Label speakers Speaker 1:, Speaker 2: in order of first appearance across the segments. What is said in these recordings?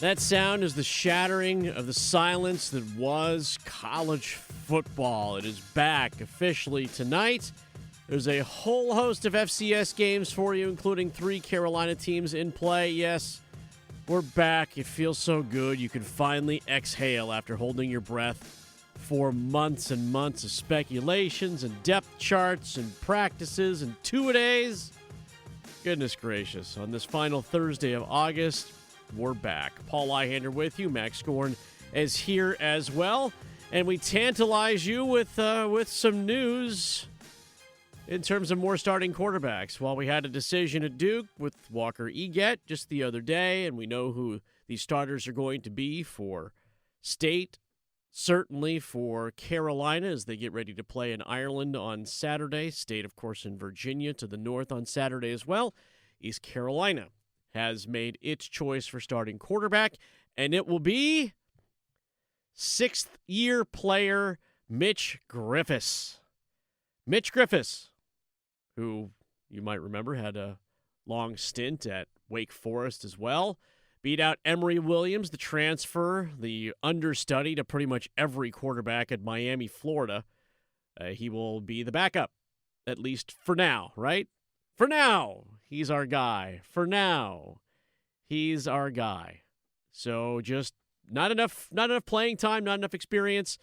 Speaker 1: That sound is the shattering of the silence that was college football. It is back officially tonight. There's a whole host of FCS games for you, including 3 Carolina teams in play. Yes, we're back. It feels so good. You can finally exhale after holding your breath for months and months of speculations and depth charts and practices and two-a-days. Goodness gracious. On this final Thursday of August, we're back. Paul Ihander with you. Max Goren is here as well. And we tantalize you with some news in terms of more starting quarterbacks. While we had a decision at Duke with Walker Eget just the other day, and we know who these starters are going to be for State, certainly for Carolina as they get ready to play in Ireland on Saturday. State, of course, in Virginia to the north on Saturday as well. East Carolina has made its choice for starting quarterback, and it will be sixth-year player Mitch Griffis. Mitch Griffis, who you might remember had a long stint at Wake Forest as well, beat out Emory Williams, the transfer, the understudy to pretty much every quarterback at Miami, Florida. He will be the backup, at least for now, right? For now, he's our guy. For now, he's our guy. So just not enough playing time, not enough experience.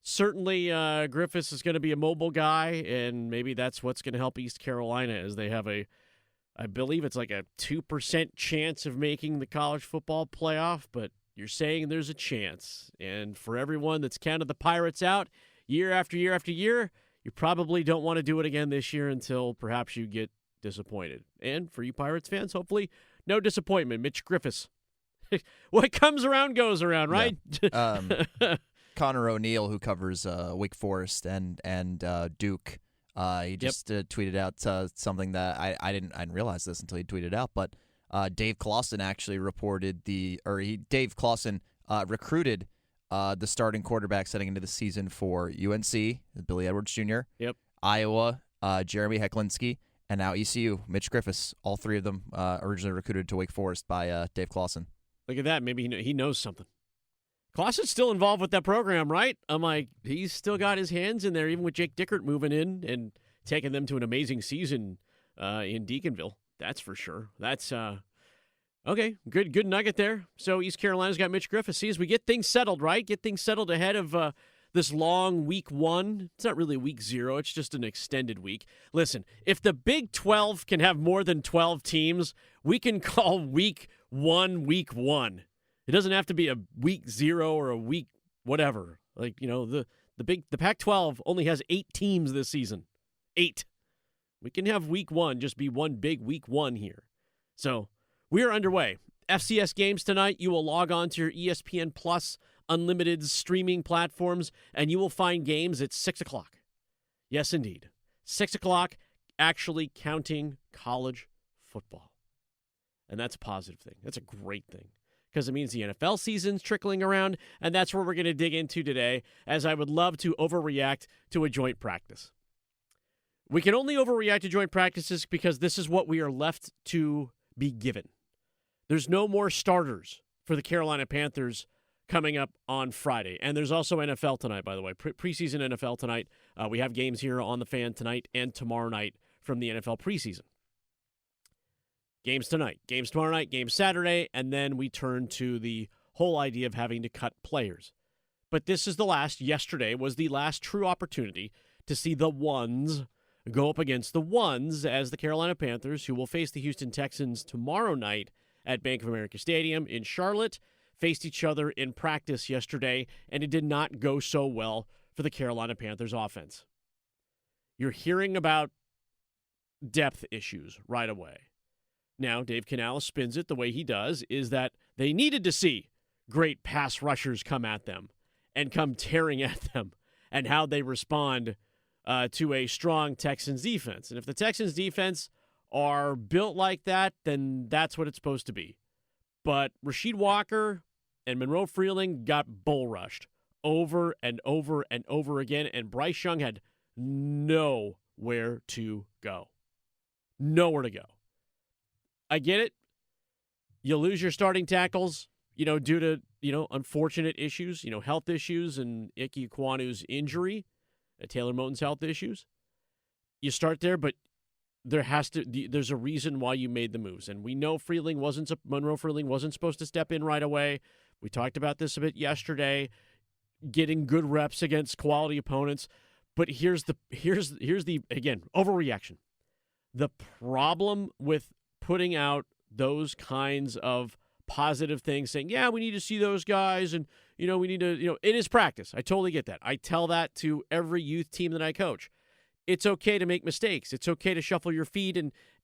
Speaker 1: Certainly, Griffis is going to be a mobile guy, and maybe that's what's going to help East Carolina as they have I believe it's like a 2% chance of making the college football playoff, but you're saying there's a chance. And for everyone that's counted the Pirates out year after year after year, you probably don't want to do it again this year until perhaps you get disappointed. And for you Pirates fans, hopefully no disappointment. Mitch Griffis. What comes around goes around, right?
Speaker 2: Yeah. Connor O'Neill, who covers Wake Forest and Duke, he just tweeted out something that I didn't realize this until he tweeted out. But Dave Clawson actually reported Dave Clawson recruited the starting quarterback heading into the season for UNC, Billy Edwards Jr.
Speaker 1: Yep.
Speaker 2: Iowa, Jeremy Hecklinski, and now ECU, Mitch Griffis. All three of them originally recruited to Wake Forest by Dave Clawson.
Speaker 1: Look at that. Maybe he knows something. Clawson's still involved with that program, right? I'm like, he's still got his hands in there, even with Jake Dickert moving in and taking them to an amazing season in Deaconville. That's for sure. That's okay. Good nugget there. So East Carolina's got Mitch Griffis. See, as we get things settled, right? Get things settled ahead of this long week 1. It's not really week 0. It's just an extended week. Listen, if the Big 12 can have more than 12 teams, we can call week 1 week 1. It doesn't have to be a week 0 or a week whatever. Like, the Pac-12 only has 8 teams this season. 8. We can have week 1 just be one big week 1 here. So we are underway. FCS games tonight. You will log on to your ESPN Plus unlimited streaming platforms, and you will find games at 6 o'clock. Yes, indeed. 6 o'clock, actually counting college football. And that's a positive thing. That's a great thing, because it means the NFL season's trickling around, and that's where we're going to dig into today, as I would love to overreact to a joint practice. We can only overreact to joint practices because this is what we are left to be given. There's no more starters for the Carolina Panthers coming up on Friday. And there's also NFL tonight, by the way. Preseason NFL tonight. We have games here on The Fan tonight and tomorrow night from the NFL preseason. Games tonight, games tomorrow night, games Saturday, and then we turn to the whole idea of having to cut players. But yesterday was the last true opportunity to see the ones go up against the ones as the Carolina Panthers, who will face the Houston Texans tomorrow night at Bank of America Stadium in Charlotte, faced each other in practice yesterday, and it did not go so well for the Carolina Panthers offense. You're hearing about depth issues right away. Now, Dave Canales spins it the way he does, is that they needed to see great pass rushers come at them and come tearing at them, and how they respond to a strong Texans defense. And if the Texans defense are built like that, then that's what it's supposed to be. But Rasheed Walker and Monroe Freeling got bull rushed over and over and over again, and Bryce Young had nowhere to go. Nowhere to go. I get it. You lose your starting tackles. due to, unfortunate issues, health issues and Ike Ekwonu's injury, Taylor Moton's health issues. You start there, but there's a reason why you made the moves. And we know Monroe Freeling wasn't supposed to step in right away. We talked about this a bit yesterday, getting good reps against quality opponents. But here's the again, overreaction. The problem with putting out those kinds of positive things, saying, yeah, we need to see those guys, and we need to, it is practice. I totally get that. I tell that to every youth team that I coach. It's okay to make mistakes. It's okay to shuffle your feet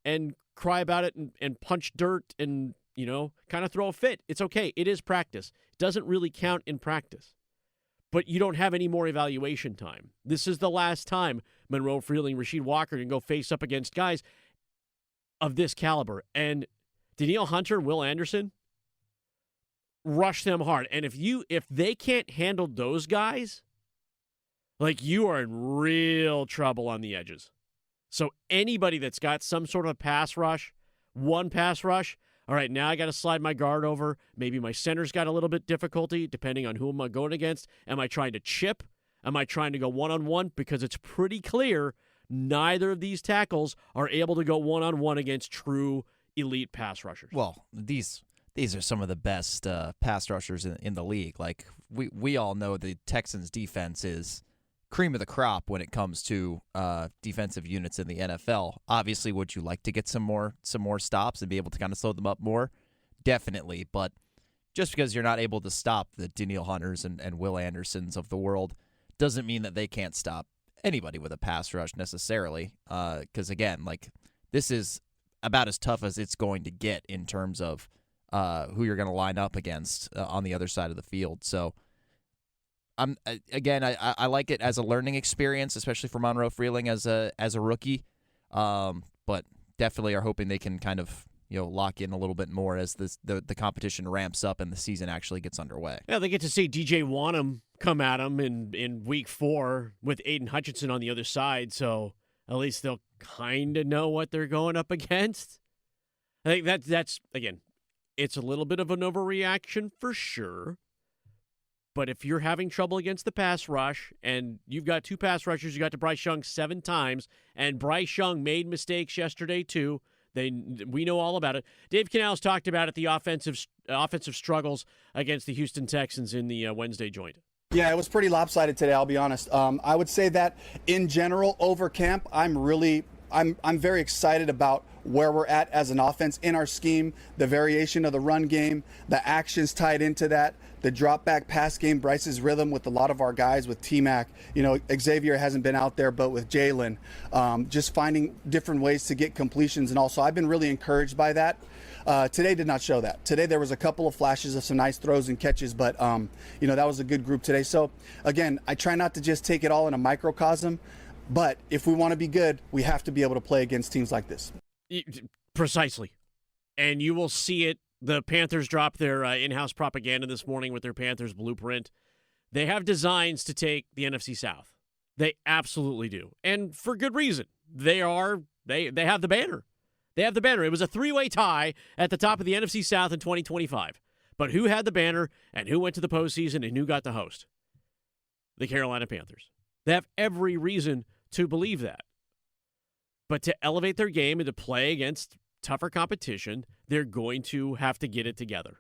Speaker 1: and cry about it and punch dirt and, kind of throw a fit. It's okay. It is practice. It doesn't really count in practice. But you don't have any more evaluation time. This is the last time Monroe Freeling, Rasheed Walker can go face up against guys of this caliber. And Danielle Hunter and Will Anderson, rush them hard. And if they can't handle those guys, you are in real trouble on the edges. So anybody that's got some sort of a pass rush, one pass rush, all right, now I got to slide my guard over. Maybe my center's got a little bit difficulty, depending on who am I going against. Am I trying to chip? Am I trying to go one-on-one? Because it's pretty clear neither of these tackles are able to go one-on-one against true elite pass rushers.
Speaker 2: Well, these are some of the best pass rushers in the league. We all know the Texans' defense is cream of the crop when it comes to defensive units in the NFL. Obviously, would you like to get some more stops and be able to kind of slow them up more? Definitely, but just because you're not able to stop the Danielle Hunters and Will Andersons of the world doesn't mean that they can't stop anybody with a pass rush necessarily. Because again, this is about as tough as it's going to get in terms of who you're going to line up against on the other side of the field. So. I like it as a learning experience, especially for Monroe Freeling as a rookie, but definitely are hoping they can kind of lock in a little bit more as the competition ramps up and the season actually gets underway.
Speaker 1: Yeah, they get to see DJ Wanham come at them in week 4 with Aiden Hutchinson on the other side, so at least they'll kind of know what they're going up against. I think that's again, it's a little bit of an overreaction for sure. But if you're having trouble against the pass rush, and you've got 2 pass rushers, you got to Bryce Young 7 times, and Bryce Young made mistakes yesterday too. We know all about it. Dave Canales talked about it, the offensive struggles against the Houston Texans in the Wednesday joint.
Speaker 3: Yeah, it was pretty lopsided today, I'll be honest. I would say that in general, over camp, I'm very excited about where we're at as an offense in our scheme, the variation of the run game, the actions tied into that, the drop back pass game, Bryce's rhythm with a lot of our guys, with T-Mac, Xavier hasn't been out there, but with Jalen, just finding different ways to get completions. And also I've been really encouraged by that. Today did not show that. Today there was a couple of flashes of some nice throws and catches, but that was a good group today. So again, I try not to just take it all in a microcosm, but if we want to be good, we have to be able to play against teams like this.
Speaker 1: Precisely. And you will see it. The Panthers dropped their in-house propaganda this morning with their Panthers blueprint. They have designs to take the NFC South. They absolutely do. And for good reason. They have the banner. They have the banner. It was a 3-way tie at the top of the NFC South in 2025. But who had the banner and who went to the postseason and who got the host? The Carolina Panthers. They have every reason to believe that. But to elevate their game and to play against tougher competition, they're going to have to get it together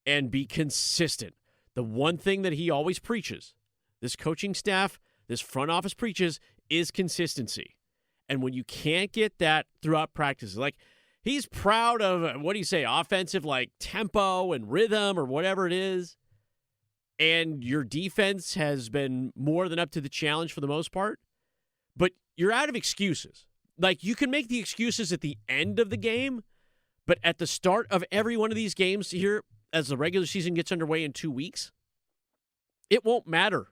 Speaker 1: and be consistent. The one thing that he always preaches, this coaching staff, this front office preaches, is consistency. And when you can't get that throughout practices, he's proud of, what do you say, offensive tempo and rhythm or whatever it is, and your defense has been more than up to the challenge for the most part, but you're out of excuses. You can make the excuses at the end of the game, but at the start of every one of these games here, as the regular season gets underway in 2 weeks, it won't matter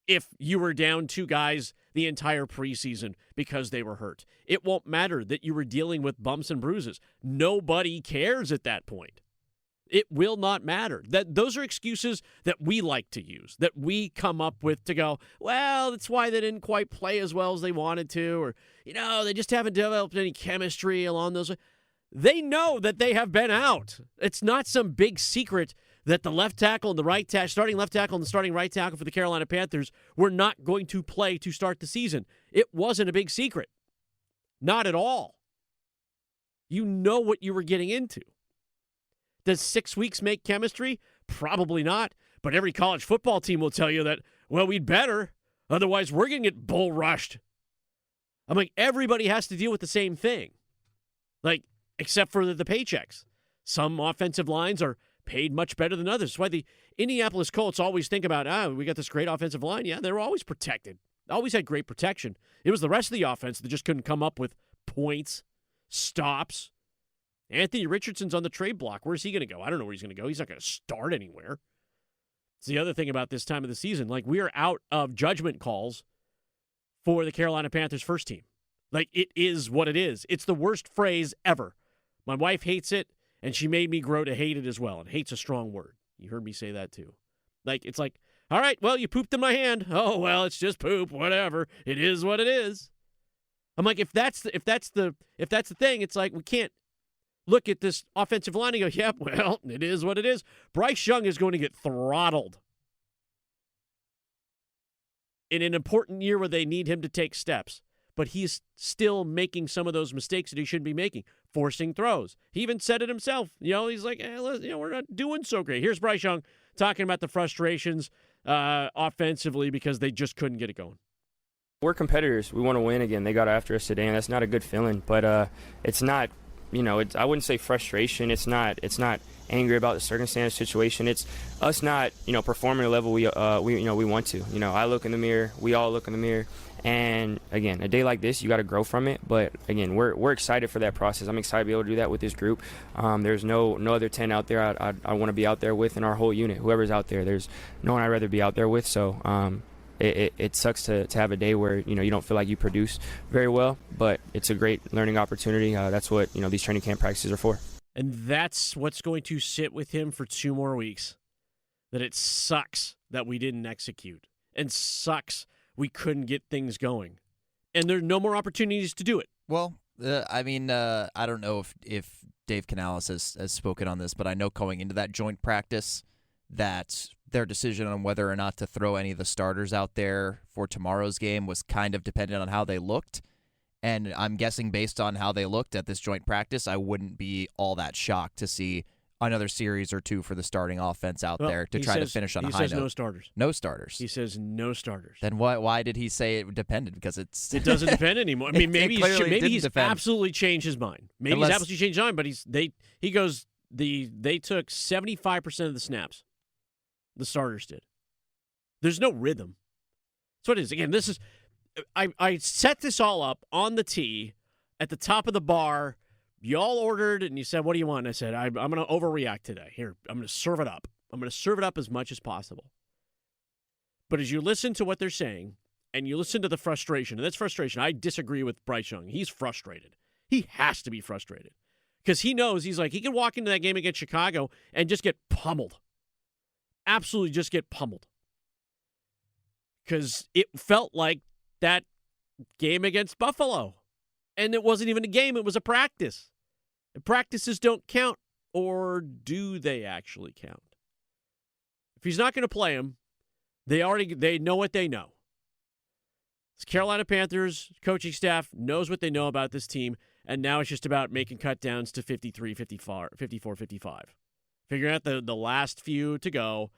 Speaker 1: if you were down 2 guys the entire preseason because they were hurt. It won't matter that you were dealing with bumps and bruises. Nobody cares at that point. It will not matter. Those are excuses that we like to use, that we come up with to go, well, that's why they didn't quite play as well as they wanted to, or, they just haven't developed any chemistry along those. They know that they have been out. It's not some big secret that the left tackle and the right tackle, starting left tackle and the starting right tackle for the Carolina Panthers were not going to play to start the season. It wasn't a big secret. Not at all. You know what you were getting into. Does 6 weeks make chemistry? Probably not. But every college football team will tell you that, well, we'd better. Otherwise, we're going to get bull rushed. I'm like, everybody has to deal with the same thing. Like, except for the paychecks. Some offensive lines are paid much better than others. That's why the Indianapolis Colts always think about, we got this great offensive line. Yeah, they were always protected. Always had great protection. It was the rest of the offense that just couldn't come up with points, stops. Anthony Richardson's on the trade block. Where's he going to go? I don't know where he's going to go. He's not going to start anywhere. It's the other thing about this time of the season. Like, we are out of judgment calls for the Carolina Panthers first team. Like, it is what it is. It's the worst phrase ever. My wife hates it, and she made me grow to hate it as well. And hate's a strong word. You heard me say that too. Like, it's like, all right, well, you pooped in my hand. Oh, well, it's just poop, whatever. It is what it is. I'm like, if that's the thing, it's like we can't look at this offensive line and go, yep, well, it is what it is. Bryce Young is going to get throttled in an important year where they need him to take steps. But he's still making some of those mistakes that he shouldn't be making, forcing throws. He even said it himself. He's like, we're not doing so great. Here's Bryce Young talking about the frustrations offensively because they just couldn't get it going.
Speaker 4: We're competitors. We want to win again. They got after us today, and that's not a good feeling. But it's not, I wouldn't say frustration. It's not angry about the circumstance situation. It's us not, performing at a level we want to. I look in the mirror. We all look in the mirror. And again, a day like this, you got to grow from it. But again, we're excited for that process. I'm excited to be able to do that with this group. There's no other 10 out there I want to be out there with in our whole unit. Whoever's out there, there's no one I'd rather be out there with. So it sucks to have a day where you don't feel like you produce very well. But it's a great learning opportunity. That's what these training camp practices are for.
Speaker 1: And that's what's going to sit with him for 2 more weeks. That it sucks that we didn't execute, and sucks we couldn't get things going. And there are no more opportunities to do it.
Speaker 2: Well, I don't know if Dave Canales has spoken on this, but I know going into that joint practice that their decision on whether or not to throw any of the starters out there for tomorrow's game was kind of dependent on how they looked. And I'm guessing based on how they looked at this joint practice, I wouldn't be all that shocked to see another series or 2 for the starting offense out there to try to finish on a high note.
Speaker 1: He says no starters.
Speaker 2: No starters.
Speaker 1: He says no starters.
Speaker 2: Then why did he say it depended? Because it
Speaker 1: doesn't depend anymore. I mean, maybe he's absolutely changed his mind. Maybe he's absolutely changed his mind. But they took 75% of the snaps. The starters did. There's no rhythm. That's what it is. Again, this is. I set this all up on the tee at the top of the bar. Y'all ordered, and you said, what do you want? And I said, I'm going to overreact today. Here, I'm going to serve it up. I'm going to serve it up as much as possible. But as you listen to what they're saying, and you listen to the frustration, and that's frustration. I disagree with Bryce Young. He's frustrated. He has to be frustrated. Because he knows, he can walk into that game against Chicago and just get pummeled. Absolutely just get pummeled. Because it felt like that game against Buffalo. And it wasn't even a game, it was a practice. And practices don't count, or do they actually count? If he's not going to play him, they know what they know. This Carolina Panthers coaching staff knows what they know about this team, and now it's just about making cut downs to 53, 54, 55. Figuring out the last few to go,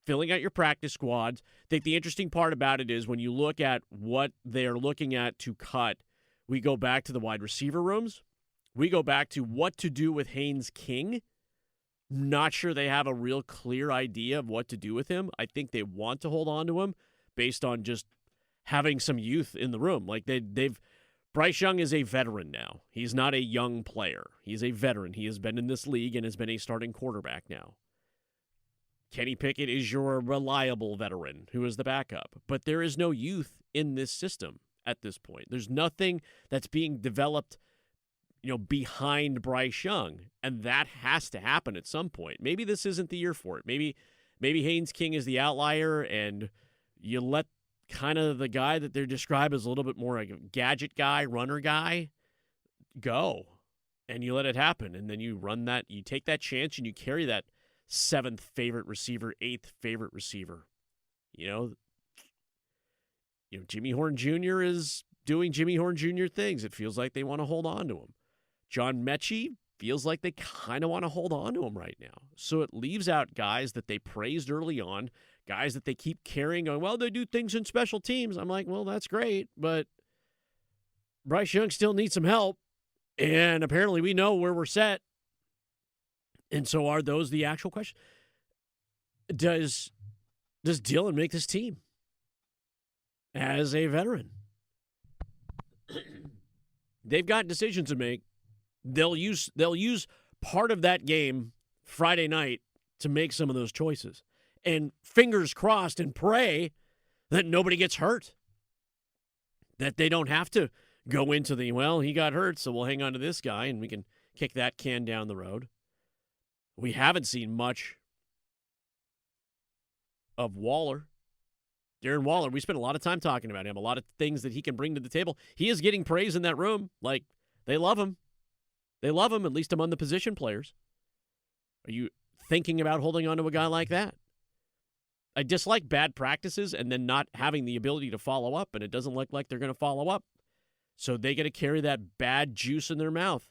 Speaker 1: filling out your practice squads. I think the interesting part about it is when you look at what they're looking at to cut, we go back to the wide receiver rooms. We go back to what to do with Haynes King. Not sure they have a real clear idea of what to do with him. I think they want to hold on to him based on just having some youth in the room. Like Bryce Young is a veteran now. He's not a young player. He's a veteran. He has been in this league and has been a starting quarterback now. Kenny Pickett is your reliable veteran who is the backup. But there is no youth in this system at this point. There's nothing that's being developed, behind Bryce Young, and that has to happen at some point. Maybe this isn't the year for it. Maybe Haynes King is the outlier, and you let kind of the guy that they're described as a little bit more like a gadget guy, runner guy, go, and you let it happen, and then you run that, you take that chance, and you carry that 7th favorite receiver, 8th favorite receiver. You know, Jimmy Horn Jr. is doing Jimmy Horn Jr. things. It feels like they want to hold on to him. John Mechie feels like they kind of want to hold on to him right now. So it leaves out guys that they praised early on, guys that they keep carrying on. Well, they do things in special teams. I'm like, well, that's great, but Bryce Young still needs some help, and apparently we know where we're set. And so are those the actual question? Does Dylan make this team as a veteran? They've got decisions to make. They'll use part of that game Friday night to make some of those choices. And fingers crossed and pray that nobody gets hurt. That they don't have to go into he got hurt, so we'll hang on to this guy and we can kick that can down the road. We haven't seen much of Waller. Darren Waller, we spent a lot of time talking about him, a lot of things that he can bring to the table. He is getting praise in that room. Like, they love him. They love him, at least among the position players. Are you thinking about holding on to a guy like that? I dislike bad practices and then not having the ability to follow up, and it doesn't look like they're going to follow up. So they got to carry that bad juice in their mouth.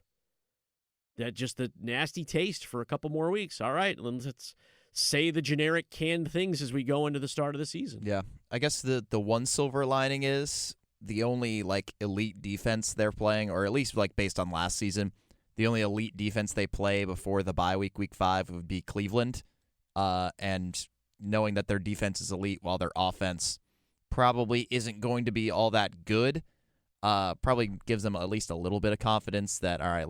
Speaker 1: That just the nasty taste for a couple more weeks. All right, let's say the generic canned things as we go into the start of the season.
Speaker 2: Yeah, I guess the one silver lining is the only elite defense they're playing, or at least based on last season, the only elite defense they play before the bye week, week 5, would be Cleveland. And knowing that their defense is elite while their offense probably isn't going to be all that good, probably gives them at least a little bit of confidence that, all right,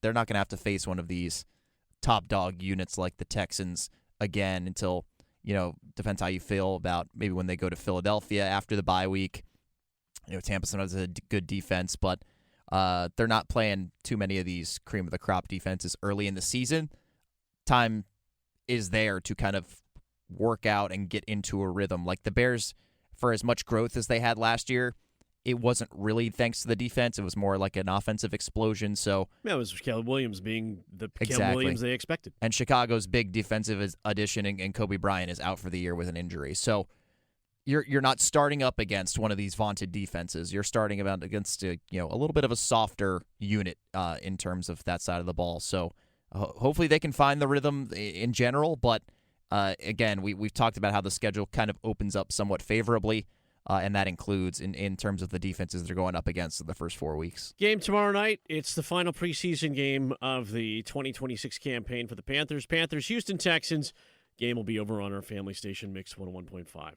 Speaker 2: they're not going to have to face one of these top dog units like the Texans again until, depends how you feel about maybe when they go to Philadelphia after the bye week. Tampa sometimes has a good defense, but they're not playing too many of these cream of the crop defenses early in the season. Time is there to kind of work out and get into a rhythm. Like the Bears, for as much growth as they had last year, it wasn't really thanks to the defense. It was more like an offensive explosion. So
Speaker 1: yeah, it was Caleb Williams being the
Speaker 2: exactly.
Speaker 1: Caleb Williams they expected.
Speaker 2: And Chicago's big defensive addition and Kobe Bryant is out for the year with an injury. So you're not starting up against one of these vaunted defenses. You're starting against a little bit of a softer unit in terms of that side of the ball. So hopefully they can find the rhythm in general. But again, we've talked about how the schedule kind of opens up somewhat favorably. And that includes in terms of the defenses they're going up against in the first 4 weeks.
Speaker 1: Game tomorrow night. It's the final preseason game of the 2026 campaign for the Panthers. Panthers, Houston Texans. Game will be over on our family station, Mix 101.5.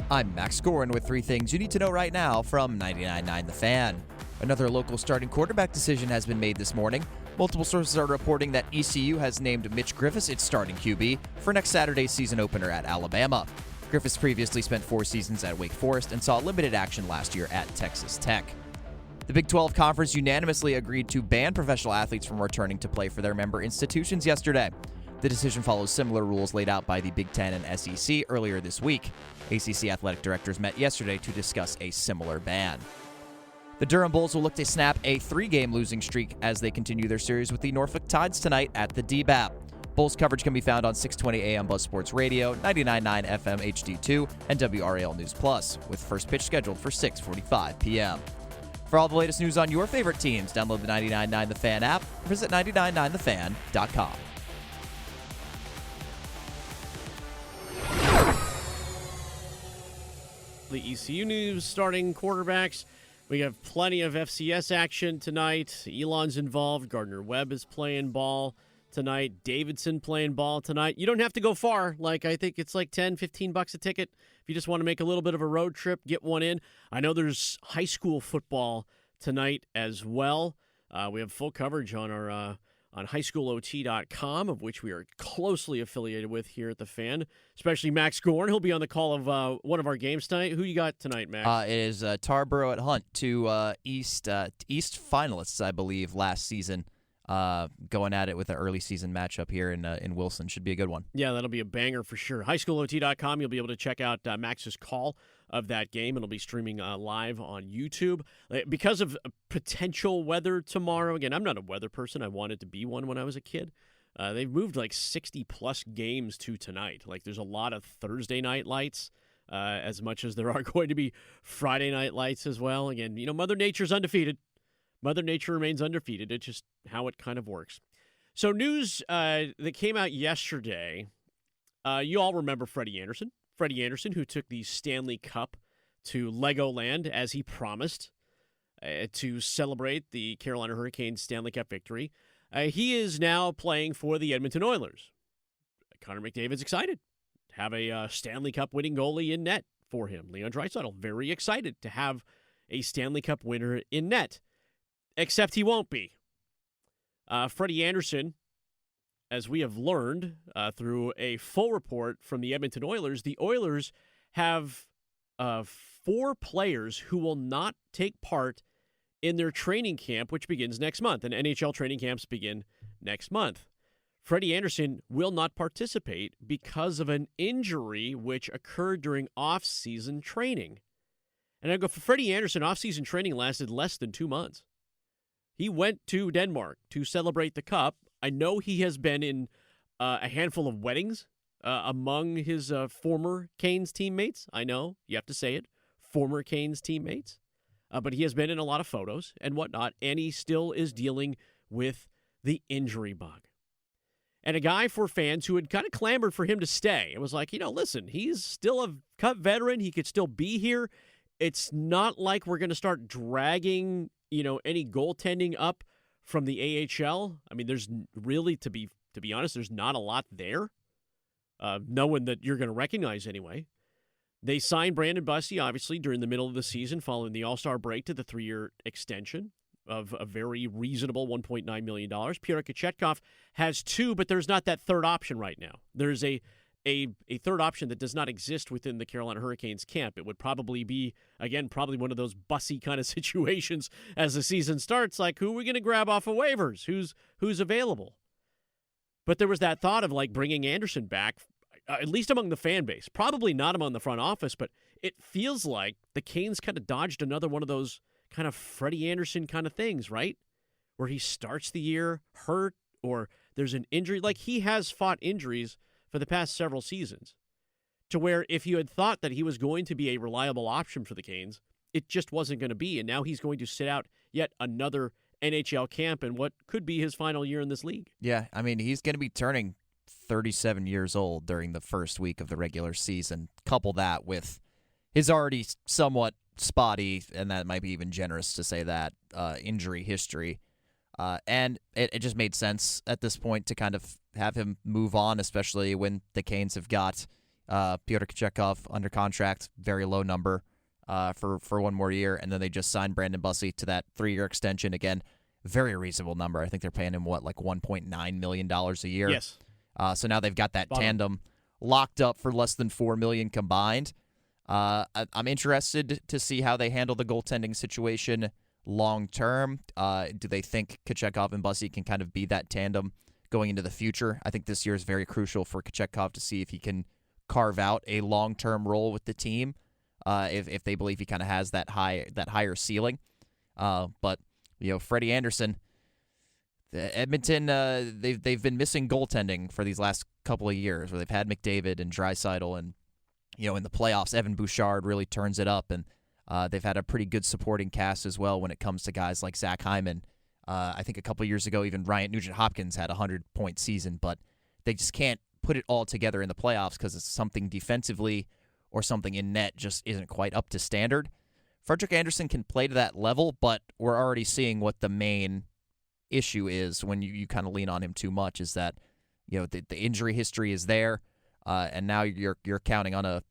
Speaker 2: I'm Max Goren with 3 things you need to know right now from 99.9 The Fan. Another local starting quarterback decision has been made this morning. Multiple sources are reporting that ECU has named Mitch Griffis its starting QB for next Saturday's season opener at Alabama. Griffis previously spent 4 seasons at Wake Forest and saw limited action last year at Texas Tech. The Big 12 Conference unanimously agreed to ban professional athletes from returning to play for their member institutions yesterday. The decision follows similar rules laid out by the Big 10 and SEC earlier this week. ACC athletic directors met yesterday to discuss a similar ban. The Durham Bulls will look to snap a 3-game losing streak as they continue their series with the Norfolk Tides tonight at the DBAP. Bulls coverage can be found on 620 AM Buzz Sports Radio, 99.9 FM HD2, and WRAL News Plus, with first pitch scheduled for 6:45 p.m. For all the latest news on your favorite teams, download the 99.9 The Fan app or visit 999thefan.com.
Speaker 1: The ECU news starting quarterbacks. We have plenty of FCS action tonight. Elon's involved. Gardner Webb is playing ball tonight. Davidson playing ball tonight. You don't have to go far. I think it's $10, $15 a ticket. If you just want to make a little bit of a road trip, get one in. I know there's high school football tonight as well. We have full coverage on our on highschoolot.com, of which we are closely affiliated with here at The Fan, especially Max Goren. He'll be on the call of one of our games tonight. Who you got tonight, Max?
Speaker 2: It is Tarboro at Hunt, 2 East finalists, I believe, last season. going at it with an early season matchup here in Wilson. Should be a good one.
Speaker 1: Yeah, that'll be a banger for sure. HighSchoolOT.com, you'll be able to check out Max's call of that game. It'll be streaming live on YouTube. Because of potential weather tomorrow, again, I'm not a weather person. I wanted to be one when I was a kid. They've moved like 60-plus games to tonight. Like, there's a lot of Thursday night lights, as much as there are going to be Friday night lights as well. Again, Mother Nature's undefeated. Mother Nature remains undefeated. It's just how it kind of works. So news that came out yesterday, you all remember Freddie Andersen. Freddie Andersen, who took the Stanley Cup to Legoland as he promised to celebrate the Carolina Hurricanes Stanley Cup victory. He is now playing for the Edmonton Oilers. Connor McDavid's excited to have a Stanley Cup winning goalie in net for him. Leon Draisaitl, very excited to have a Stanley Cup winner in net. Except he won't be. Freddie Andersen, as we have learned through a full report from the Edmonton Oilers, the Oilers have 4 players who will not take part in their training camp, which begins next month. And NHL training camps begin next month. Freddie Andersen will not participate because of an injury which occurred during off-season training. And I go, for Freddie Andersen, off-season training lasted less than 2 months. He went to Denmark to celebrate the Cup. I know he has been in a handful of weddings among his former Canes teammates. I know, you have to say it, former Canes teammates. But he has been in a lot of photos and whatnot, and he still is dealing with the injury bug. And a guy for fans who had kind of clamored for him to stay. It was like, listen, he's still a Cup veteran. He could still be here. It's not like we're going to start dragging any goaltending up from the AHL. I mean, there's really, to be honest, there's not a lot there. No one that you're going to recognize anyway. They signed Brandon Busty, obviously, during the middle of the season following the All-Star break to the 3-year extension of a very reasonable $1.9 million. Pyotr Kochetkov has 2, but there's not that third option right now. There's a third option that does not exist within the Carolina Hurricanes camp. It would probably be, again, probably one of those bussy kind of situations as the season starts, like, who are we going to grab off of waivers? Who's available? But there was that thought of, like, bringing Andersen back, at least among the fan base. Probably not among the front office, but it feels like the Canes kind of dodged another one of those kind of Freddie Andersen kind of things, right? Where he starts the year hurt or there's an injury. Like, he has fought injuries for the past several seasons, to where if you had thought that he was going to be a reliable option for the Canes, it just wasn't going to be, and now he's going to sit out yet another NHL camp in what could be his final year in this league.
Speaker 2: Yeah, I mean, he's going to be turning 37 years old during the first week of the regular season. Couple that with his already somewhat spotty, and that might be even generous to say that, injury history. And it just made sense at this point to kind of have him move on, especially when the Canes have got Pyotr Kochetkov under contract, very low number for one more year, and then they just signed Brandon Busty to that 3-year extension. Again, very reasonable number. I think they're paying him, like $1.9 million a year?
Speaker 1: Yes.
Speaker 2: So now they've got that tandem locked up for less than $4 million combined. I'm interested to see how they handle the goaltending situation long term. Do they think Kochetkov and Busty can kind of be that tandem going into the future? I think this year is very crucial for Kochetkov to see if he can carve out a long-term role with the team, if they believe he kind of has that higher ceiling. But Freddie Andersen, Edmonton, they've been missing goaltending for these last couple of years, where they've had McDavid and Draisaitl, and in the playoffs, Evan Bouchard really turns it up, and they've had a pretty good supporting cast as well when it comes to guys like Zach Hyman. I think a couple of years ago, even Ryan Nugent-Hopkins had a 100-point season, but they just can't put it all together in the playoffs because it's something defensively or something in net just isn't quite up to standard. Frederik Andersen can play to that level, but we're already seeing what the main issue is when you kind of lean on him too much, is that the injury history is there, and now you're counting on a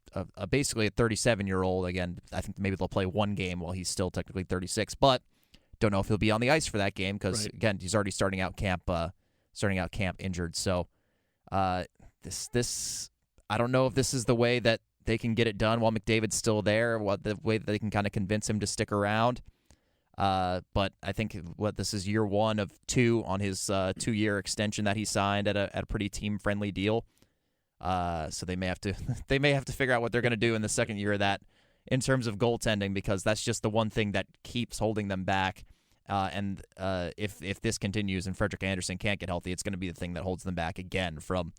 Speaker 2: basically a 37-year-old. Again, I think maybe they'll play one game while he's still technically 36, but don't know if he'll be on the ice for that game because again, he's already starting out camp injured. So this I don't know if this is the way that they can get it done while McDavid's still there, the way that they can kind of convince him to stick around. But I think this is year 1 of 2 on his 2-year extension that he signed at a pretty team-friendly deal. So they may have to figure out what they're going to do in the second year of that in terms of goaltending, because that's just the one thing that keeps holding them back. And if this continues and Frederik Andersen can't get healthy, it's going to be the thing that holds them back again from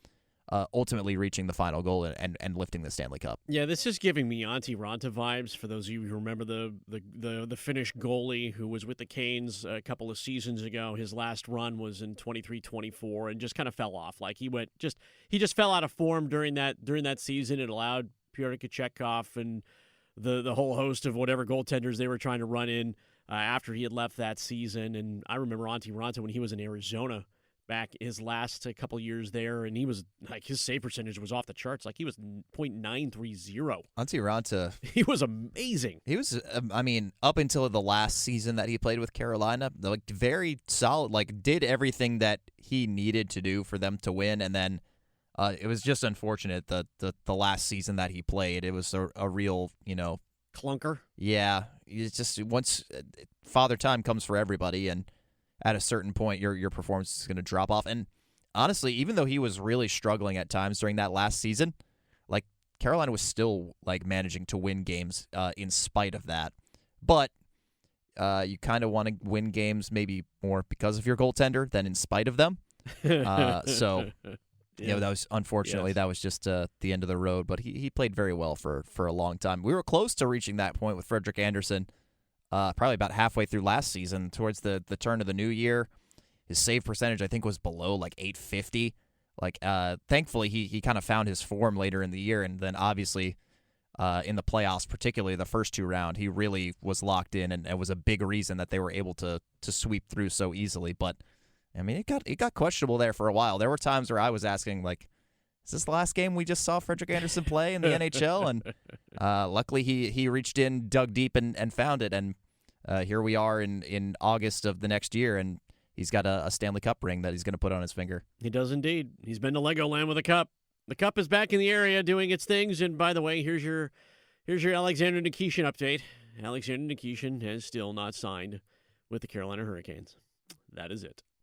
Speaker 2: ultimately reaching the final goal and lifting the Stanley Cup.
Speaker 1: Yeah, this is giving me Antti Ranta vibes. For those of you who remember the Finnish goalie who was with the Canes a couple of seasons ago, his last run was in 23-24 and just kind of fell off. Like he just fell out of form during that season. It allowed Pyotr Kochetkov and the whole host of whatever goaltenders they were trying to run in after he had left that season. And I remember Antti Ranta when he was in Arizona back his last couple years there, and he was like, his save percentage was off the charts. Like he was .930.
Speaker 2: Antti Ranta,
Speaker 1: he was amazing.
Speaker 2: He was, up until the last season that he played with Carolina, like very solid. Like did everything that he needed to do for them to win, and then it was just unfortunate that the last season that he played, it was a real
Speaker 1: clunker.
Speaker 2: Yeah, it's just once Father Time comes for everybody, and at a certain point, your performance is going to drop off. And honestly, even though he was really struggling at times during that last season, like Carolina was still like managing to win games in spite of that. But you kind of want to win games maybe more because of your goaltender than in spite of them. So that was unfortunately that was just the end of the road. But he played very well for a long time. We were close to reaching that point with Frederik Andersen. Probably about halfway through last season, towards the turn of the new year. His save percentage, I think, was below like .850. Like, thankfully, he kind of found his form later in the year, and then obviously in the playoffs, particularly the first 2 rounds, he really was locked in, and it was a big reason that they were able to sweep through so easily. But I mean, it got questionable there for a while. There were times where I was asking, like, is this the last game we just saw Frederik Andersen play in the NHL? And luckily he reached in, dug deep, and found it. And here we are in August of the next year, and he's got a Stanley Cup ring that he's going to put on his finger.
Speaker 1: He does indeed. He's been to Legoland with a cup. The cup is back in the area doing its things. And by the way, here's your Alexander Nikishin update. Alexander Nikishin has still not signed with the Carolina Hurricanes. That is it.